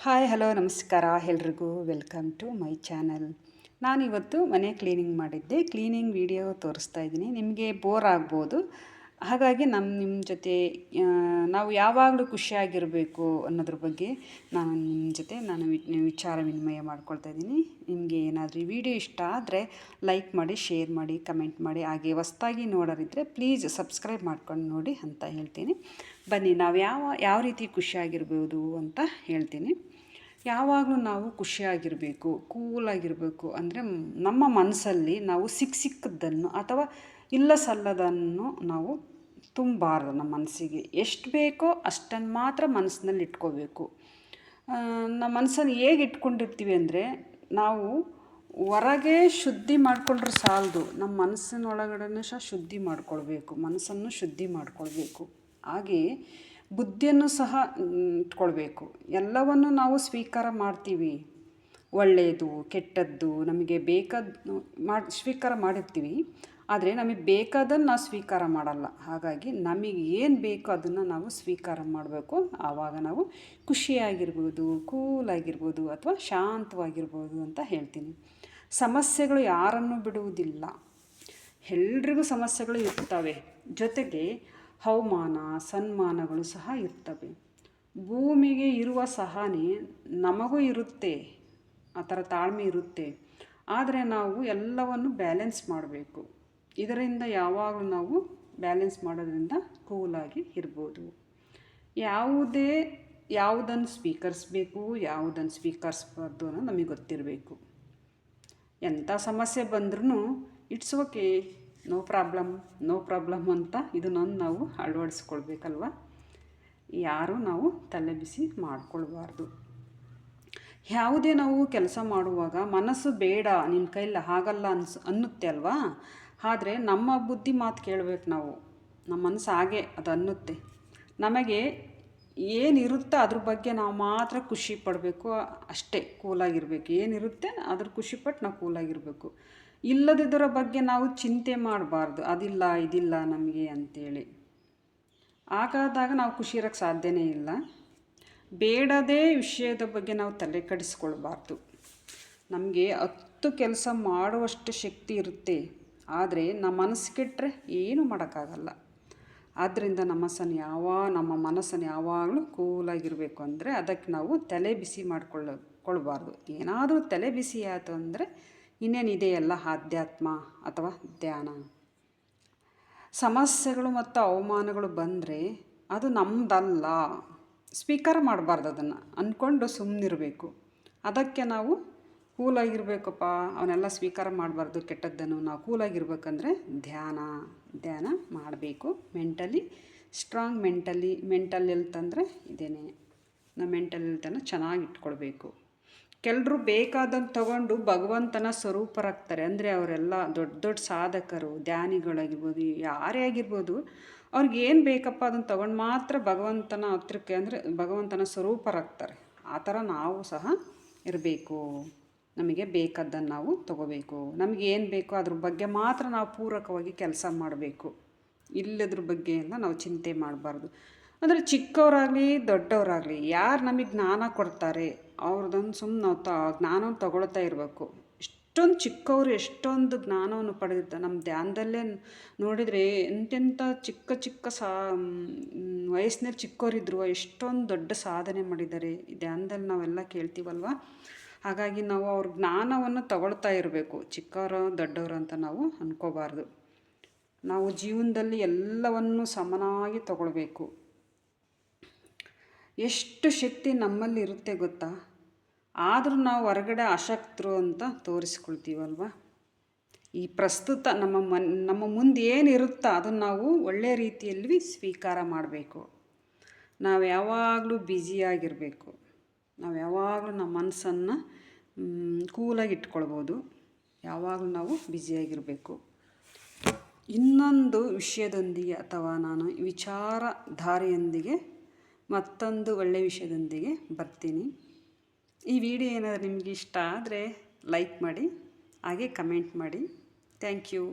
Hi hello ನಮಸ್ಕಾರ ಎಲ್ರಿಗೂ welcome to my channel. ನಾನಿವತ್ತು ಮನೆ ಕ್ಲೀನಿಂಗ್ ಮಾಡಿದ್ದೆ. ಕ್ಲೀನಿಂಗ್ ವಿಡಿಯೋ ತೋರಿಸ್ತಾ ಇದ್ದೀನಿ. ನಿಮಗೆ ಬೋರ್ ಆಗ್ಬೋದು, ಹಾಗಾಗಿ ನಿಮ್ಮ ಜೊತೆ ನಾವು ಯಾವಾಗಲೂ ಖುಷಿಯಾಗಿರಬೇಕು ಅನ್ನೋದ್ರ ಬಗ್ಗೆ ನಿಮ್ಮ ಜೊತೆ ವಿಚಾರ ವಿನಿಮಯ ಮಾಡ್ಕೊಳ್ತಾ ಇದ್ದೀನಿ. ನಿಮಗೆ ಏನಾದರೂ ಈ ವಿಡಿಯೋ ಇಷ್ಟ ಆದರೆ ಲೈಕ್ ಮಾಡಿ, ಶೇರ್ ಮಾಡಿ, ಕಮೆಂಟ್ ಮಾಡಿ. ಹಾಗೆ ಹೊಸ್ದಾಗಿ ನೋಡೋರಿದ್ದರೆ ಪ್ಲೀಸ್ ಸಬ್ಸ್ಕ್ರೈಬ್ ಮಾಡ್ಕೊಂಡು ನೋಡಿ ಅಂತ ಹೇಳ್ತೀನಿ. ಬನ್ನಿ, ನಾವು ಯಾವ ರೀತಿ ಖುಷಿಯಾಗಿರ್ಬೋದು ಅಂತ ಹೇಳ್ತೀನಿ. ಯಾವಾಗಲೂ ನಾವು ಖುಷಿಯಾಗಿರಬೇಕು, ಕೂಲಾಗಿರಬೇಕು. ಅಂದರೆ ನಮ್ಮ ಮನಸ್ಸಲ್ಲಿ ನಾವು ಸಿಕ್ಕದ್ದನ್ನು ಅಥವಾ ಇಲ್ಲ ಸಲ್ಲದನ್ನು ನಾವು ತುಂಬಬಾರ್ದು. ನಮ್ಮ ಮನಸ್ಸಿಗೆ ಎಷ್ಟು ಬೇಕೋ ಅಷ್ಟನ್ನು ಮಾತ್ರ ಮನಸ್ಸಿನಲ್ಲಿ ಇಟ್ಕೋಬೇಕು. ನಮ್ಮ ಮನಸ್ಸನ್ನು ಹೇಗೆ ಇಟ್ಕೊಂಡಿರ್ತೀವಿ ಅಂದರೆ, ನಾವು ಹೊರಗೆ ಶುದ್ಧಿ ಮಾಡಿಕೊಂಡ್ರೆ ಸಾಲದು, ನಮ್ಮ ಮನಸ್ಸಿನೊಳಗಡೆನೂ ಸಹ ಶುದ್ಧಿ ಮಾಡಿಕೊಳ್ಬೇಕು, ಮನಸ್ಸನ್ನು ಶುದ್ಧಿ ಮಾಡಿಕೊಳ್ಬೇಕು. ಹಾಗೆಯೇ ಬುದ್ಧಿಯನ್ನು ಸಹ ಇಟ್ಕೊಳ್ಬೇಕು. ಎಲ್ಲವನ್ನು ನಾವು ಸ್ವೀಕಾರ ಮಾಡ್ತೀವಿ, ಒಳ್ಳೆಯದು ಕೆಟ್ಟದ್ದು ನಮಗೆ ಬೇಕಾದ ಸ್ವೀಕಾರ ಮಾಡಿರ್ತೀವಿ. ಆದರೆ ನಮಗೆ ಬೇಕಾದನ್ನು ನಾವು ಸ್ವೀಕಾರ ಮಾಡಲ್ಲ. ಹಾಗಾಗಿ ನಮಗೆ ಏನು ಬೇಕೋ ಅದನ್ನು ನಾವು ಸ್ವೀಕಾರ ಮಾಡಬೇಕು. ಆವಾಗ ನಾವು ಖುಷಿಯಾಗಿರ್ಬೋದು, ಕೂಲಾಗಿರ್ಬೋದು ಅಥವಾ ಶಾಂತವಾಗಿರ್ಬೋದು ಅಂತ ಹೇಳ್ತೀನಿ. ಸಮಸ್ಯೆಗಳು ಯಾರನ್ನೂ ಬಿಡುವುದಿಲ್ಲ. ಎಲ್ರಿಗೂ ಸಮಸ್ಯೆಗಳು ಇರ್ತವೆ. ಜೊತೆಗೆ ಅವಮಾನ ಸನ್ಮಾನಗಳು ಸಹ ಇರ್ತವೆ. ಭೂಮಿಗೆ ಇರುವ ಸಹನೆ ನಮಗೂ ಇರುತ್ತೆ, ಆ ಥರ ತಾಳ್ಮೆ ಇರುತ್ತೆ. ಆದರೆ ನಾವು ಎಲ್ಲವನ್ನು ಬ್ಯಾಲೆನ್ಸ್ ಮಾಡಬೇಕು. ಇದರಿಂದ ಯಾವಾಗಲೂ ನಾವು ಬ್ಯಾಲೆನ್ಸ್ ಮಾಡೋದ್ರಿಂದ ಕೂಲಾಗಿ ಇರ್ಬೋದು. ಯಾವುದನ್ನು ಸ್ವೀಕರಿಸಬೇಕು, ಯಾವುದನ್ನು ಸ್ವೀಕರಿಸ್ಬಾರ್ದು ಅನ್ನೋದು ನಮಗೆ ಗೊತ್ತಿರಬೇಕು. ಎಂಥ ಸಮಸ್ಯೆ ಬಂದ್ರೂ ಇಟ್ಸ್ ಓಕೆ, ನೋ ಪ್ರಾಬ್ಲಮ್ ಅಂತ ಇದನ್ನೊಂದು ನಾವು ಅಳವಡಿಸ್ಕೊಳ್ಬೇಕಲ್ವ. ಯಾರೂ ನಾವು ತಲೆ ಬಿಸಿ ಮಾಡಿಕೊಳ್ಬಾರ್ದು. ಯಾವುದೇ ನಾವು ಕೆಲಸ ಮಾಡುವಾಗ ಮನಸ್ಸು ಬೇಡ, ನಿನ್ನ ಕೈಲಿ ಆಗಲ್ಲ ಅನ್ನುತ್ತೆ ಅಲ್ವಾ. ಆದರೆ ನಮ್ಮ ಬುದ್ಧಿ ಮಾತು ಕೇಳಬೇಕು ನಾವು. ನಮ್ಮ ಮನಸ್ಸು ಹಾಗೆ ಅದು ಅನ್ನುತ್ತೆ. ನಮಗೆ ಏನಿರುತ್ತೋ ಅದ್ರ ಬಗ್ಗೆ ನಾವು ಮಾತ್ರ ಖುಷಿ ಪಡಬೇಕು, ಅಷ್ಟೇ. ಕೂಲಾಗಿರಬೇಕು. ಏನಿರುತ್ತೆ ಅದ್ರ ಖುಷಿಪಟ್ಟು ನಾವು ಕೂಲಾಗಿರಬೇಕು. ಇಲ್ಲದಿದ್ದರ ಬಗ್ಗೆ ನಾವು ಚಿಂತೆ ಮಾಡಬಾರ್ದು, ಅದಿಲ್ಲ ಇದಿಲ್ಲ ನಮಗೆ ಅಂಥೇಳಿ. ಹಾಗಾದಾಗ ನಾವು ಖುಷಿ ಇರೋಕ್ಕೆ ಸಾಧ್ಯನೇ ಇಲ್ಲ. ಬೇಡದೇ ವಿಷಯದ ಬಗ್ಗೆ ನಾವು ತಲೆ ಕೆಡಿಸ್ಕೊಳ್ಬಾರ್ದು. ನಮಗೆ 10 ಕೆಲಸ ಮಾಡುವಷ್ಟು ಶಕ್ತಿ ಇರುತ್ತೆ, ಆದರೆ ನಮ್ಮ ಮನಸ್ಸು ಕೆಟ್ಟರೆ ಏನೂ ಮಾಡೋಕ್ಕಾಗಲ್ಲ. ಆದ್ದರಿಂದ ನಮ್ಮ ಮನಸ್ಸನ್ನು ಯಾವಾಗಲೂ ಕೂಲಾಗಿರಬೇಕು. ಅಂದರೆ ಅದಕ್ಕೆ ನಾವು ತಲೆ ಬಿಸಿ ಕೊಳ್ಬಾರ್ದು. ಏನಾದರೂ ತಲೆ ಬಿಸಿ ಆಯಿತು ಅಂದರೆ ಇನ್ನೇನಿದೆಯಲ್ಲ ಆಧ್ಯಾತ್ಮ ಅಥವಾ ಧ್ಯಾನ. ಸಮಸ್ಯೆಗಳು ಮತ್ತು ಅವಮಾನಗಳು ಬಂದರೆ ಅದು ನಮ್ಮದಲ್ಲ, ಸ್ವೀಕಾರ ಮಾಡಬಾರ್ದು. ಅದನ್ನು ಅಂದ್ಕೊಂಡು ಸುಮ್ಮನಿರಬೇಕು. ಅದಕ್ಕೆ ನಾವು ಕೂಲಾಗಿರಬೇಕಪ್ಪ, ಅವನ್ನೆಲ್ಲ ಸ್ವೀಕಾರ ಮಾಡಬಾರ್ದು ಕೆಟ್ಟದ್ದನ್ನು. ನಾವು ಕೂಲಾಗಿರ್ಬೇಕಂದ್ರೆ ಧ್ಯಾನ ಮಾಡಬೇಕು. ಸ್ಟ್ರಾಂಗ್ ಮೆಂಟಲ್ ಹೆಲ್ತ್ ಅಂದರೆ ಇದೇನೆ. ನಾವು ಮೆಂಟಲ್ ಹೆಲ್ತನ್ನು ಚೆನ್ನಾಗಿ ಇಟ್ಕೊಳ್ಬೇಕು. ಕೆಲವರು ಬೇಕಾದಂತ ತಗೊಂಡು ಭಗವಂತನ ಸ್ವರೂಪರಾಗ್ತಾರೆ. ಅಂದರೆ ಅವರೆಲ್ಲ ದೊಡ್ಡ ಸಾಧಕರು, ಧ್ಯಾನಿಗಳಾಗಿರ್ಬೋದು, ಯಾರೇ ಆಗಿರ್ಬೋದು. ಅವ್ರಿಗೇನು ಬೇಕಪ್ಪ ಅದನ್ನು ತೊಗೊಂಡು ಮಾತ್ರ ಭಗವಂತನ ಹತ್ರಕ್ಕೆ, ಅಂದರೆ ಭಗವಂತನ ಸ್ವರೂಪರಾಗ್ತಾರೆ. ಆ ಥರ ನಾವು ಸಹ ಇರಬೇಕು. ನಮಗೆ ಬೇಕಾದ್ದನ್ನು ನಾವು ತೊಗೋಬೇಕು. ನಮಗೇನು ಬೇಕೋ ಅದ್ರ ಬಗ್ಗೆ ಮಾತ್ರ ನಾವು ಪೂರಕವಾಗಿ ಕೆಲಸ ಮಾಡಬೇಕು. ಇಲ್ಲದ್ರ ಬಗ್ಗೆ ಎಲ್ಲ ನಾವು ಚಿಂತೆ ಮಾಡಬಾರ್ದು. ಅಂದರೆ ಚಿಕ್ಕವರಾಗಲಿ ದೊಡ್ಡವರಾಗಲಿ ಯಾರು ನಮಗೆ ಜ್ಞಾನ ಕೊಡ್ತಾರೆ ಅವ್ರದ್ದೊಂದು ಸುಮ್ಮನೆ ನಾವು ಜ್ಞಾನವನ್ನು ತಗೊಳ್ತಾ ಇರಬೇಕು. ಎಷ್ಟೊಂದು ಚಿಕ್ಕವರು ಎಷ್ಟೊಂದು ಜ್ಞಾನವನ್ನು ಪಡೆದಿರ್ತಾರೆ. ನಮ್ಮ ಧ್ಯಾನದಲ್ಲೇ ನೋಡಿದರೆ ಎಂತೆಂಥ ಚಿಕ್ಕ ವಯಸ್ಸಿನಲ್ಲಿ ಚಿಕ್ಕವರಿದ್ರು ಎಷ್ಟೊಂದು ದೊಡ್ಡ ಸಾಧನೆ ಮಾಡಿದ್ದಾರೆ. ಧ್ಯಾನದಲ್ಲಿ ನಾವೆಲ್ಲ ಕೇಳ್ತೀವಲ್ವ. ಹಾಗಾಗಿ ನಾವು ಅವ್ರ ಜ್ಞಾನವನ್ನು ತಗೊಳ್ತಾ ಇರಬೇಕು. ಚಿಕ್ಕವರು ದೊಡ್ಡವರು ಅಂತ ನಾವು ಅಂದ್ಕೋಬಾರ್ದು. ನಾವು ಜೀವನದಲ್ಲಿ ಎಲ್ಲವನ್ನು ಸಮನಾಗಿ ತಗೊಳ್ಬೇಕು. ಎಷ್ಟು ಶಕ್ತಿ ನಮ್ಮಲ್ಲಿ ಇರುತ್ತೆ ಗೊತ್ತಾ. ಆದರೂ ನಾವು ಹೊರಗಡೆ ಅಶಕ್ತರು ಅಂತ ತೋರಿಸ್ಕೊಳ್ತೀವಲ್ವ. ಈ ಪ್ರಸ್ತುತ ನಮ್ಮ ಮುಂದೆ ಏನಿರುತ್ತೋ ಅದನ್ನು ನಾವು ಒಳ್ಳೆಯ ರೀತಿಯಲ್ಲಿ ಸ್ವೀಕಾರ ಮಾಡಬೇಕು. ನಾವು ಯಾವಾಗಲೂ ಬ್ಯುಸಿಯಾಗಿರಬೇಕು. ನಾವು ಯಾವಾಗಲೂ ನಮ್ಮ ಮನಸ್ಸನ್ನು ಕೂಲಾಗಿ ಇಟ್ಕೊಳ್ಬೋದು. ಯಾವಾಗಲೂ ನಾವು ಬ್ಯುಸಿಯಾಗಿರಬೇಕು. ಇನ್ನೊಂದು ವಿಷಯದೊಂದಿಗೆ ಅಥವಾ ನಾನು ವಿಚಾರಧಾರೆಯೊಂದಿಗೆ ಮತ್ತೊಂದು ಒಳ್ಳೆಯ ವಿಷಯದೊಂದಿಗೆ ಬರ್ತೀನಿ. ಈ ವಿಡಿಯೋ ಏನಾದರೂ ನಿಮಗೆ ಇಷ್ಟ ಆದರೆ ಲೈಕ್ ಮಾಡಿ, ಹಾಗೆ ಕಮೆಂಟ್ ಮಾಡಿ. Thank you.